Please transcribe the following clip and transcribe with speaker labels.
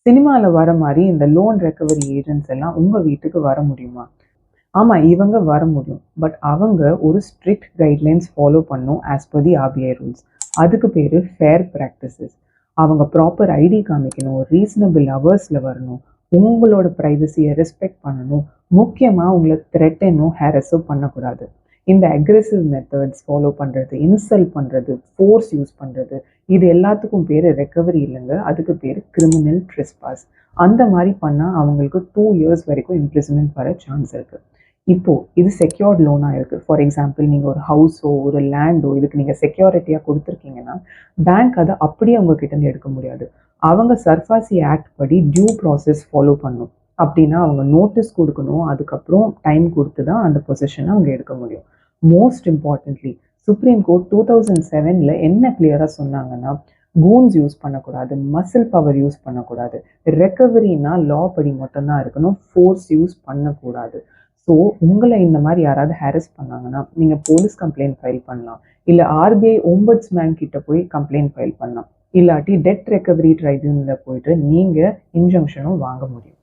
Speaker 1: சினிமால வர மாரி இந்த லோன் ரெக்கவரி ஏஜென்ட்ஸ் எல்லாம் உங்க வீட்டுக்கு வர முடியுமா? ஆமா, இவங்க வர முடியும். பட் அவங்க ஒரு ஸ்ட்ரிக்ட் கைட்லைன்ஸ் ஃபாலோ பண்ணணும் as per the RBI rules. அதுக்கு பேரு ஃபேர் பிராக்டிசஸ். அவங்க ப்ராப்பர் ஐடி காமிக்கணும், ரீசனபிள் ஹவர்ஸ்ல வரணும், உங்களோட பிரைவசியை ரெஸ்பெக்ட் பண்ணணும், முக்கியமா உங்களை த்ரெட்டனோ ஹாரஸோ பண்ணக்கூடாது. இந்த அக்ரெசிவ் மெத்தட்ஸ் ஃபாலோ பண்றது, இன்சல்ட் பண்றது, ஃபோர்ஸ் யூஸ் பண்றது, இது எல்லாத்துக்கும் பேரு ரெக்கவரி இல்லைங்க. அதுக்கு பேரு கிரிமினல் ட்ரெஸ்பாஸ். அந்த மாதிரி பண்ணா அவங்களுக்கு 2 இயர்ஸ் வரைக்கும் இம்ப்ரிசன்மெண்ட் வர சான்ஸ் இருக்கு. இப்போ இது செக்யூர்ட் லோனா இருக்கு. ஃபார் எக்ஸாம்பிள் நீங்க ஒரு ஹவுஸோ ஒரு லேண்டோ இதுக்கு நீங்க செக்யூரிட்டியா கொடுத்துருக்கீங்கன்னா பேங்க் அதை அப்படியே உங்ககிட்ட இருந்து எடுக்க முடியாது. அவங்க சர்ஃபாசி ஆக்ட் படி டியூ ப்ராசஸ் ஃபாலோ பண்ணணும். அப்படின்னா அவங்க நோட்டீஸ் கொடுக்கணும், அதுக்கப்புறம் டைம் கொடுத்து தான் அந்த பொசிஷனை அவங்க எடுக்க முடியும். மோஸ்ட் இம்பார்ட்டன்ட்லி சுப்ரீம் கோர்ட் 2007ல் என்ன கிளியராக சொன்னாங்கன்னா, கூன்ஸ் யூஸ் பண்ணக்கூடாது, மசில் பவர் யூஸ் பண்ணக்கூடாது, ரெக்கவரினா லா படி மட்டும்தான் இருக்கணும், ஃபோர்ஸ் யூஸ் பண்ணக்கூடாது. ஸோ உங்களை இந்த மாதிரி யாராவது ஹாரஸ் பண்ணாங்கன்னா நீங்கள் போலீஸ் கம்ப்ளைண்ட் ஃபைல் பண்ணலாம், இல்லை ஆர்பிஐ ஓம்பட்ஸ்மேன் கிட்ட போய் கம்ப்ளைண்ட் ஃபைல் பண்ணலாம், இல்லாட்டி டெட் ரெக்கவரி ட்ரைபியூனலில் போயிட்டு நீங்கள் இன்ஜங்ஷனும் வாங்க முடியும்.